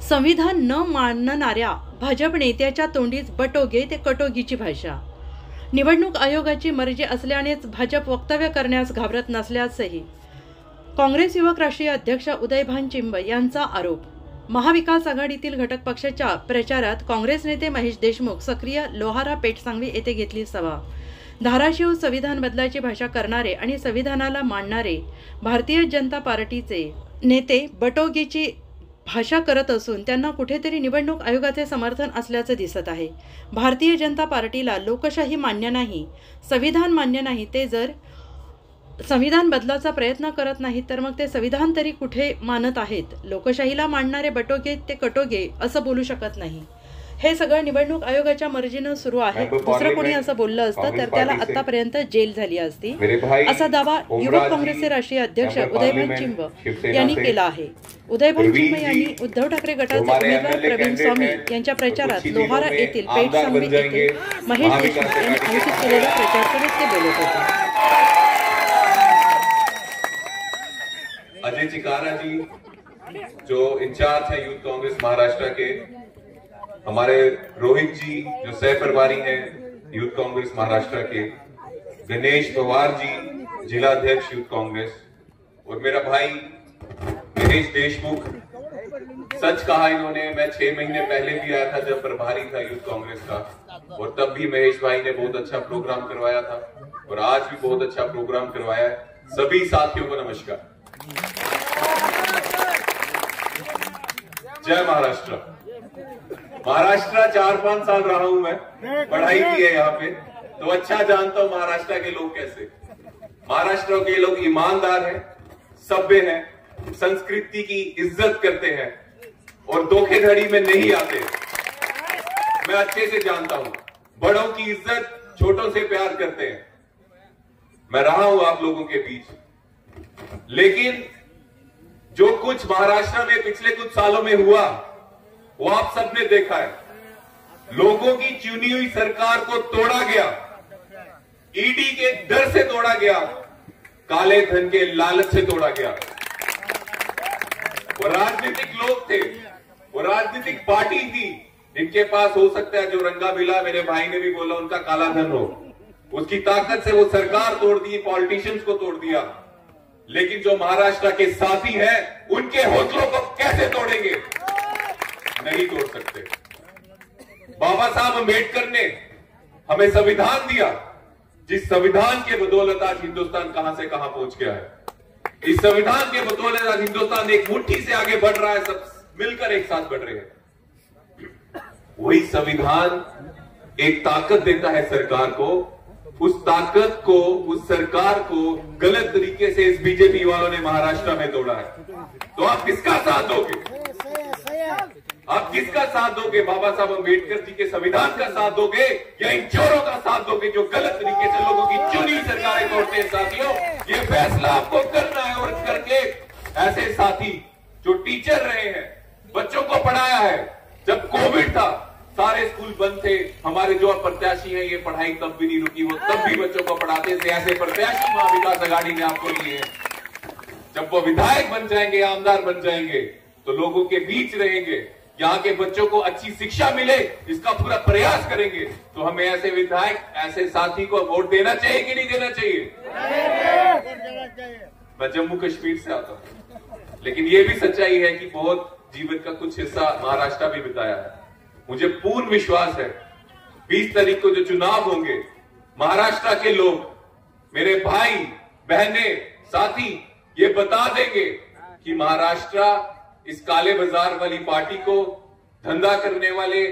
संविधान न मानणाऱ्या भाजप नेत्याच्या तोंडीच बटोगे ते कटोगीची भाषा। निवडणूक आयोगाची मर्जी असल्यानेच भाजप वक्तव्य करण्यास घाबरत नसल्याचंही काँग्रेस युवक राष्ट्रीय अध्यक्ष उदयभान चिंब यांचा आरोप। महाविकास आघाडीतील घटक पक्षाच्या प्रचारात काँग्रेस नेते महेश देशमुख सक्रिय लोहारा पेठसांगवी येथे घेतली सभा। धाराशिव संविधान बदलाची भाषा करणारे आणि संविधानाला मानणारे भारतीय जनता पार्टीचे नेते बटोगीची भाषा करत असून त्यांना कुठेतरी निवडणूक आयोगाचे समर्थन असल्याचं दिसत आहे। भारतीय जनता पार्टीला लोकशाही मान्य नाही, संविधान मान्य नाही। ते जर संविधान बदलाचा प्रयत्न करत नाहीत तर मग ते संविधान तरी कुठे मानत आहेत? लोकशाहीला मानणारे बटोगे ते कटोगे असं बोलू शकत नाही। हे सगळं निवडणूक आयोगाच्या मर्जीनं सुरू आहे। दुसरं कोणी असं बोललं असतं तर त्याला आतापर्यंत जेल झाली असती, असा दावा युवक काँग्रेसचे राष्ट्रीय अध्यक्ष उदयभान चिंब यांनी केला आहे। उदयभान चिंब यांनी उद्धव ठाकरे गटाचे उमेदवार प्रवीण स्वामी यांच्या प्रचारात लोहारा येथील पेठसांगवी येथे महेश देशमुख यांनी आयोजित केलेल्या प्रचारसभेत ते बोलत होते। अजय चिकारा जी जो इंचार्ज है यूथ कांग्रेस महाराष्ट्र के, हमारे रोहित जी जो सह प्रभारी हैं यूथ कांग्रेस महाराष्ट्र के, गणेश पवार जी जिला अध्यक्ष यूथ कांग्रेस, और मेरा भाई महेश देशमुख। सच कहा इन्होंने, मैं 6 महीने पहले भी आया था जब प्रभारी था यूथ कांग्रेस का, और तब भी महेश भाई ने बहुत अच्छा प्रोग्राम करवाया था और आज भी बहुत अच्छा प्रोग्राम करवाया है। सभी साथियों को नमस्कार, जय महाराष्ट्र। महाराष्ट्र 4-5 साल रहा हूं मैं, पढ़ाई की है यहाँ पे, तो अच्छा जानता हूं महाराष्ट्र के लोग कैसे। महाराष्ट्र के लोग ईमानदार हैं, सभ्य हैं, संस्कृति की इज्जत करते हैं और धोखेधड़ी में नहीं आते। मैं अच्छे से जानता हूं, बड़ों की इज्जत, छोटों से प्यार करते हैं। मैं रहा हूं आप लोगों के बीच, लेकिन जो कुछ महाराष्ट्र में पिछले कुछ सालों में हुआ वो आप सबने देखा है। लोगों की चुनी हुई सरकार को तोड़ा गया, ईडी के डर से तोड़ा गया, काले धन के लालच से तोड़ा गया। वो राजनीतिक लोग थे, वो राजनीतिक पार्टी थी, इनके पास हो सकता है जो रंगा बिला, मेरे भाई ने भी बोला, उनका काला धन हो, उसकी ताकत से वो सरकार तोड़ दी, पॉलिटिशियंस को तोड़ दिया। लेकिन जो महाराष्ट्र के साथी हैं, उनके हौसलों को कैसे तोड़ेंगे? नहीं तोड़ सकते। बाबा साहब अम्बेडकर ने हमें संविधान दिया, जिस संविधान के बदौलत आज हिंदुस्तान कहां से कहां पहुंच गया है। इस संविधान के बदौलत आज हिंदुस्तान एक मुट्ठी से आगे बढ़ रहा है, सब मिलकर एक साथ बढ़ रहे हैं। वही संविधान एक ताकत देता है सरकार को, उस ताकत को, उस सरकार को गलत तरीके से इस बीजेपी वालों ने महाराष्ट्र में तोड़ा है। तो आप किसका साथ दोगे? आप किसका साथ दोगे? बाबा साहब अम्बेडकर जी के संविधान का साथ दोगे या इन चोरों का साथ दोगे जो गलत तरीके से लोगों की चुनी सरकारें तोड़ते हैं? साथियों, ये फैसला आपको करना है। और करके ऐसे साथी जो टीचर रहे हैं, बच्चों को पढ़ाया है, जब कोविड था सारे स्कूल बंद थे, हमारे जो प्रत्याशी हैं ये पढ़ाई तब भी नहीं रुकी, वो तब भी बच्चों को पढ़ाते थे। ऐसे प्रत्याशी महाविकास आघाड़ी ने आपको लिए हैं। जब वो विधायक बन जाएंगे, आमदार बन जाएंगे, तो लोगों के बीच रहेंगे, यहाँ के बच्चों को अच्छी शिक्षा मिले, इसका पूरा प्रयास करेंगे। तो हमें ऐसे विधायक, ऐसे साथी को वोट देना चाहिए कि नहीं देना चाहिए? मैं जम्मू कश्मीर से आता हूं, लेकिन ये भी सच्चाई है कि बहुत जीवन का कुछ हिस्सा महाराष्ट्र भी बिताया है। मुझे पूर्ण विश्वास है 20 तारीख को जो चुनाव होंगे, महाराष्ट्र के लोग, मेरे भाई बहने साथी, ये बता देंगे कि महाराष्ट्र इस काले बाजार वाली पार्टी को, धंधा करने वाले,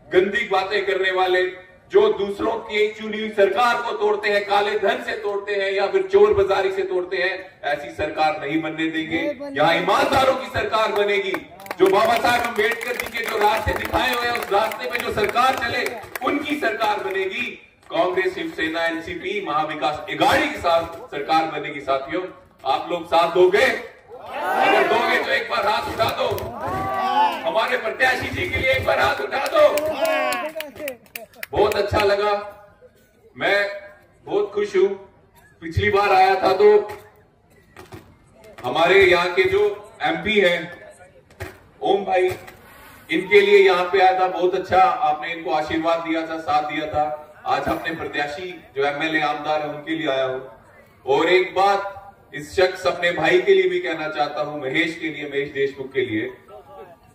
गंदी बातें करने वाले, जो दूसरों की चुनी हुई सरकार को तोड़ते हैं, काले धन से तोड़ते हैं या फिर चोर बाजारी से तोड़ते हैं, ऐसी सरकार नहीं बनने देंगे। यहाँ ईमानदारों की सरकार बनेगी, जो बाबा साहब अम्बेडकर जी के जो रास्ते दिखाए हुए हैं, उस रास्ते पे जो सरकार चले, उनकी सरकार बनेगी। कांग्रेस, शिवसेना, एनसीपी, महाविकास आघाड़ी के साथ सरकार बनेगी। साथियों, आप लोग साथ दोगे? अगर दोगे तो एक बार हाथ उठा दो, हमारे प्रत्याशी जी के लिए एक बार हाथ उठा दो। बहुत अच्छा लगा, मैं बहुत खुश हूं। पिछली बार आया था तो हमारे यहाँ के जो एमपी हैं ओम भाई, इनके लिए यहाँ पे आया था। बहुत अच्छा आपने इनको आशीर्वाद दिया था, साथ दिया था। आज अपने प्रत्याशी जो एमएलए आमदार है उनके लिए आया हूं। और एक बात इस शख्स अपने भाई के लिए भी कहना चाहता हूं, महेश के लिए, महेश देशमुख के लिए।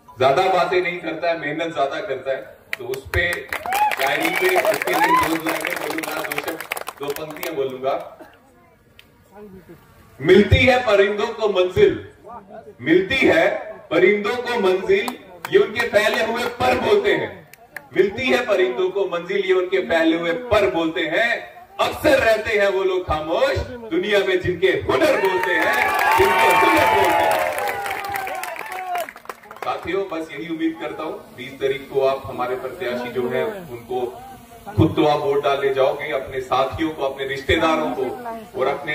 ज्यादा बातें नहीं करता है, मेहनत ज्यादा करता है। तो उस पे शायरी पे उसके लिए दो लाइनें बोलूंगा, दो पंक्तियां बोलूंगा। मिलती है परिंदों को मंजिल, मिलती है परिंदों को मंजिल, ये उनके फैले हुए पर बोलते हैं। मिलती है परिंदों को मंजिल, ये उनके फैले हुए पर बोलते हैं। अक्सर रहते हैं वो लोग खामोश, दुनिया में जिनके हुनर बोलते हैं, जिनके हुनर बोलते हैं। साथियों, बस यही उम्मीद करता हूं 20 तारीख को आप हमारे प्रत्याशी जो है उनको खुद तो आप वोट डालने जाओगे, अपने साथियों को, अपने रिश्तेदारों को और अपने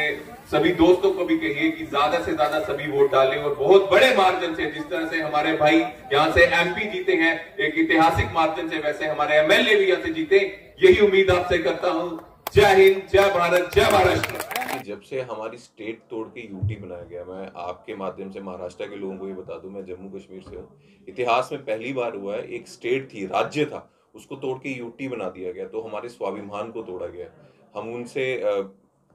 सभी दोस्तों को भी कहिए कि ज्यादा से ज्यादा सभी वोट डालें और बहुत बड़े मार्जिन से, जिस तरह से हमारे भाई यहाँ से एमपी जीते हैं एक ऐतिहासिक मार्जिन से, वैसे हमारे एमएलए भी यहाँ से जीते, यही उम्मीद आपसे करता हूँ। जय हिंद, जय भारत, जय महाराष्ट्र। जब से हमारी स्टेट तोड़ के यूटी बनाया गया, मैं आपके माध्यम से महाराष्ट्र के लोगों को ये बता दूं, मैं जम्मू कश्मीर से हूँ। इतिहास में पहली बार हुआ है, एक स्टेट थी, राज्य था, उसको तोड़ के यूटी बना दिया गया। तो हमारे स्वाभिमान को तोड़ा गया। हम उनसे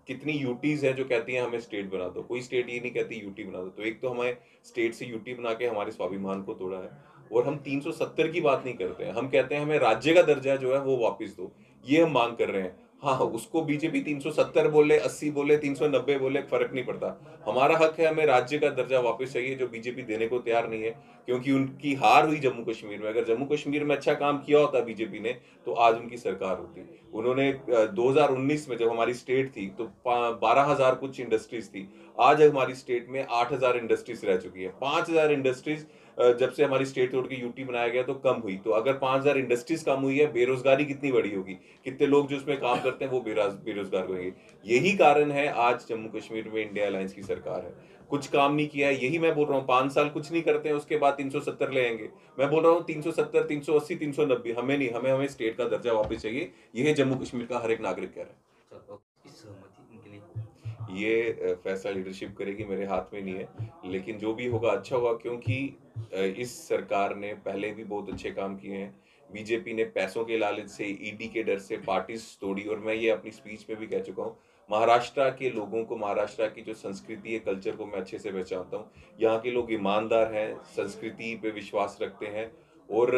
कितनी यूटीज हैं जो कहती हैं हमें स्टेट बना दो, कोई स्टेट ये नहीं कहती यूटी बना दो। तो एक तो हमें स्टेट से यूटी बना के हमारे स्वाभिमान को तोड़ा है। और हम 370 की बात नहीं करते हैं, हम कहते हैं हमें राज्य का दर्जा जो है वो वापस दो, ये हम मांग कर रहे हैं। हाँ, उसको बीजेपी 370 बोले, 80 बोले, 390 बोले, फर्क नहीं पड़ता। हमारा हक है, हमें राज्य का दर्जा वापस चाहिए, जो बीजेपी देने को तैयार नहीं है। क्योंकि उनकी हार हुई जम्मू कश्मीर में। अगर जम्मू कश्मीर में अच्छा काम किया होता बीजेपी ने, तो आज उनकी सरकार होती। उन्होंने 2019 में जब हमारी स्टेट थी तो 12,000 कुछ इंडस्ट्रीज थी। आज हमारी स्टेट में 8,000 इंडस्ट्रीज रह चुकी है। 5,000 इंडस्ट्रीज जब से हमारी स्टेट तोड़ के यूटी बनाया गया तो कम हुई। तो अगर 5,000 इंडस्ट्रीज कम हुई है, बेरोजगारी कितनी बड़ी होगी, कितने लोग जो उसमें काम करते हैं वो बेरोजगार होंगे। यही कारण है आज जम्मू कश्मीर में इंडिया अलायंस की सरकार है। कुछ काम नहीं किया है, यही मैं बोल रहा हूँ। 5 साल कुछ नहीं करते हैं, उसके बाद 370 ले आएंगे। मैं बोल रहा हूँ 370, 380, 390 हमें नहीं, हमें स्टेट का दर्जा वापस चाहिए। यह जम्मू कश्मीर का हर एक नागरिक कह रहा है। ये फैसला लीडरशिप करेगी, मेरे हाथ में नहीं है। लेकिन जो भी होगा अच्छा होगा, क्योंकि इस सरकार ने पहले भी बहुत अच्छे काम किए हैं। बीजेपी ने पैसों के लालच से, ईडी के डर से पार्टीज तोड़ी। और मैं ये अपनी स्पीच में भी कह चुका हूँ, महाराष्ट्र के लोगों को, महाराष्ट्र की जो संस्कृति है, कल्चर को मैं अच्छे से पहचानता हूँ। यहाँ के लोग ईमानदार हैं, संस्कृति पे विश्वास रखते हैं। और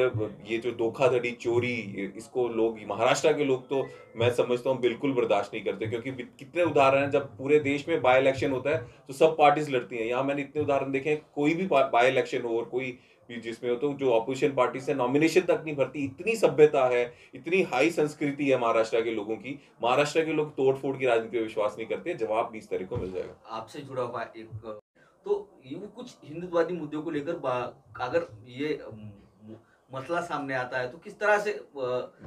ये जो धोखाधड़ी, चोरी, इसको लोग, महाराष्ट्र के लोग तो मैं समझता हूँ बिल्कुल बर्दाश्त नहीं करते। क्योंकि कितने उदाहरण हैं, जब पूरे देश में बाय इलेक्शन होता है तो सब पार्टीज लड़ती हैं। यहाँ मैंने इतने उदाहरण देखे हैं, कोई भी बाय इलेक्शन हो और कोई भी जिसमें हो, तो जो ऑपोजिशन पार्टी से नॉमिनेशन तक नहीं भरती। इतनी सभ्यता है, इतनी हाई संस्कृति है महाराष्ट्र के लोगों की। महाराष्ट्र के लोग तोड़ फोड़ की राजनीति में विश्वास नहीं करते। जवाब 20 तारीख को मिल जाएगा। आपसे जुड़ा हुआ एक तो ये कुछ हिंदुत्ववादी मुद्दों को लेकर अगर ये मसला सामने आता है तो किस तरह से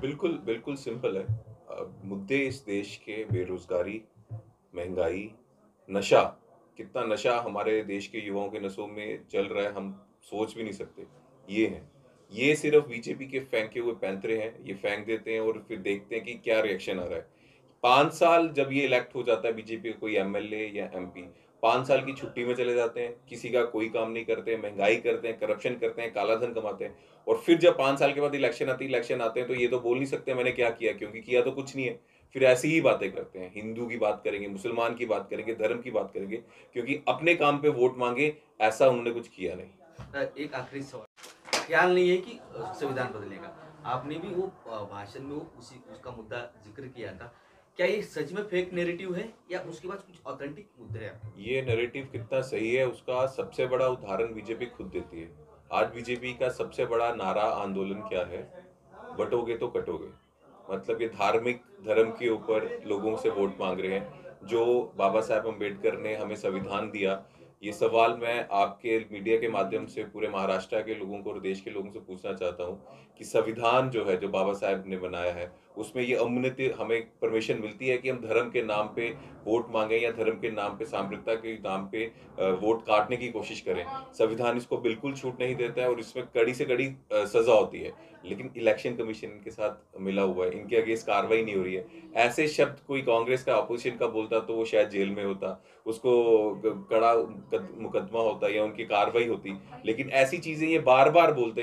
बिल्कुल बिल्कुल सिंपल है। मुद्दे इस देश के बेरोजगारी, महंगाई, नशा, कितना नशा हमारे देश के युवाओं के नसों में चल रहा है, हम सोच भी नहीं सकते। ये है, ये सिर्फ बीजेपी के फेंके हुए पैंतरे हैं। ये फेंक देते हैं और फिर देखते हैं कि क्या रिएक्शन आ रहा है। 5 साल जब ये इलेक्ट हो जाता है बीजेपी का कोई एमएलए या एमपी, 5 साल की छुट्टी में चले जाते हैं, किसी का कोई काम नहीं करते, महंगाई करते हैं, करप्शन करते हैं, काला धन कमाते हैं। और फिर जब 5 साल के बाद इलेक्शन आते हैं तो ये तो बोल नहीं सकते मैंने क्या किया, क्योंकि किया तो कुछ नहीं है। फिर ऐसी ही बातें करते हैं, हिंदू की बात करेंगे, मुसलमान की बात करेंगे, धर्म की बात करेंगे, क्योंकि अपने काम पे वोट मांगे, ऐसा उन्होंने कुछ किया नहीं। एक आखिरी सवाल, ख्याल नहीं है कि संविधान बदलेगा? आपने भी वो भाषण में उसका मुद्दा जिक्र किया था। क्या ये सच में फेक नैरेटिव है या उसके पास कुछ ऑथेंटिक मुद्दे हैं? ये नैरेटिव कितना सही है उसका सबसे बड़ा उदाहरण बीजेपी खुद देती है। आज बीजेपी का सबसे बड़ा नारा आंदोलन क्या है? बटोगे तो कटोगे। मतलब ये धार्मिक धर्म के ऊपर लोगों से वोट मांग रहे हैं। जो बाबा साहेब अम्बेडकर ने हमें संविधान दिया, ये सवाल मैं आपके मीडिया के माध्यम से पूरे महाराष्ट्र के लोगों को और देश के लोगों से पूछना चाहता हूँ कि संविधान जो है, जो बाबा साहेब ने बनाया है, उसमें ये अमूमन हमें परमिशन मिलती है कि हम धर्म के नाम पे वोट मांगें या धर्म के नाम पे, साम्प्रदायिकता के नाम पे वोट काटने की कोशिश करें। संविधान इसको बिल्कुल छूट नहीं देता है और इसमें कड़ी से कड़ी सजा होती है। लेकिन इलेक्शन कमीशन इनके साथ मिला हुआ है, इनके अगेंस्ट कार्रवाई नहीं हो रही है। ऐसे शब्द कोई कांग्रेस का, अपोजिशन का बोलता तो वो शायद जेल में होता, उसको कड़ा मुकदमा होता या उनकी कार्रवाई होती, लेकिन ऐसी चीजें ये बार बार बोलते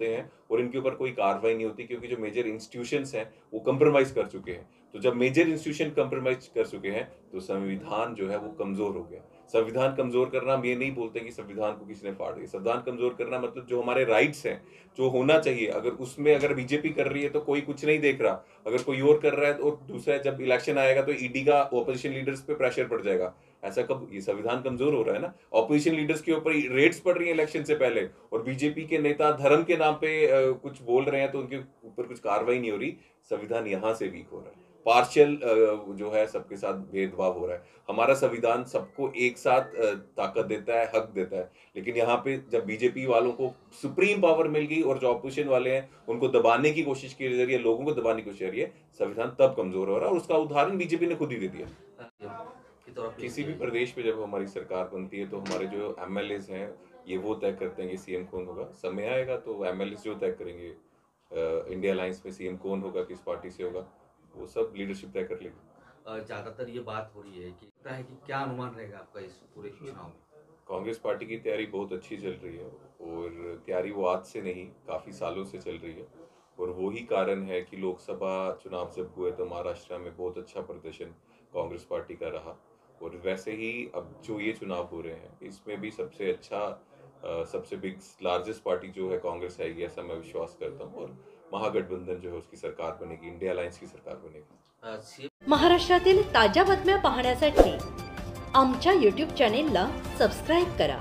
हैं और इनके ऊपर कोई कार्रवाई नहीं होती, क्योंकि जो मेजर इंस्टीट्यूशंस हैं वो कंप्रोमाइज कर चुके हैं। तो जब मेजर इंस्टीट्यूशन कंप्रोमाइज कर चुके हैं तो संविधान जो है वो कमजोर हो गया। संविधान कमजोर करना, हम ये नहीं बोलते कि संविधान को किसी ने फाड़ दिया। संविधान कमजोर करना मतलब जो हमारे राइट्स हैं, जो होना चाहिए, अगर बीजेपी कर रही है तो कोई कुछ नहीं देख रहा, अगर कोई और कर रहा है और दूसरा, जब इलेक्शन आएगा तो ईडी का ऑपोजिशन लीडर्स पे प्रेशर पड़ जाएगा। ऐसा कब? ये संविधान कमजोर हो रहा है ना। ऑपोजिशन लीडर्स के ऊपर रेड्स पड़ रही है इलेक्शन से पहले, और बीजेपी के नेता धर्म के नाम पे कुछ बोल रहे हैं तो उनके ऊपर कुछ कार्रवाई नहीं हो रही। संविधान यहाँ से वीक हो रहा है, पार्शियल जो है सबके साथ भेदभाव हो रहा है। हमारा संविधान सबको एक साथ ताकत देता है, हक देता है, लेकिन यहाँ पे जब बीजेपी वालों को सुप्रीम पावर मिल गई और जो ऑपोजिशन वाले हैं उनको दबाने की कोशिश की जा रही है, लोगों को दबाने की कोशिश की जा रही है, संविधान तब कमजोर हो रहा है। और उसका उदाहरण बीजेपी ने खुद ही दे दिया। किसी भी प्रदेश पे जब हमारी सरकार बनती है तो हमारे जो एमएलएज हैं ये वो तय करते हैं कि सीएम कौन होगा। समय आएगा तो एमएलएज जो तय करेंगे इंडिया अलायंस में सीएम कौन होगा, किस पार्टी से होगा, वो सब लीडरशिप तय कर लेगी। ज्यादातर ये बात हो रही है कि क्या अनुमान रहेगा आपका इस पूरे चुनाव में? कांग्रेस पार्टी की तैयारी बहुत अच्छी चल रही है, और तैयारी वो आज से नहीं काफ़ी सालों से चल रही है, और वही कारण है कि लोकसभा चुनाव जब हुए तो महाराष्ट्र में बहुत अच्छा प्रदर्शन कांग्रेस पार्टी का रहा, और वैसे ही अब जो ये चुनाव हो रहे हैं इसमें भी सबसे अच्छा, सबसे बिग लार्जेस्ट पार्टी जो है कांग्रेस आएगी, ऐसा मैं विश्वास करता हूँ। और महागठबंधन जो है उसकी सरकार बनेगी, इंडिया अलायंस की सरकार बनेगी। महाराष्ट्रातील ताज्या बातम्या पाहण्यासाठी आमच्या यूट्यूब चॅनेलला सबस्क्राईब करा।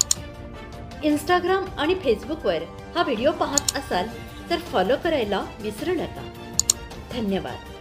इंस्टाग्राम आणि फेसबुकवर हा व्हिडिओ पाहत असाल तर फॉलो करायला विसरू नका। धन्यवाद।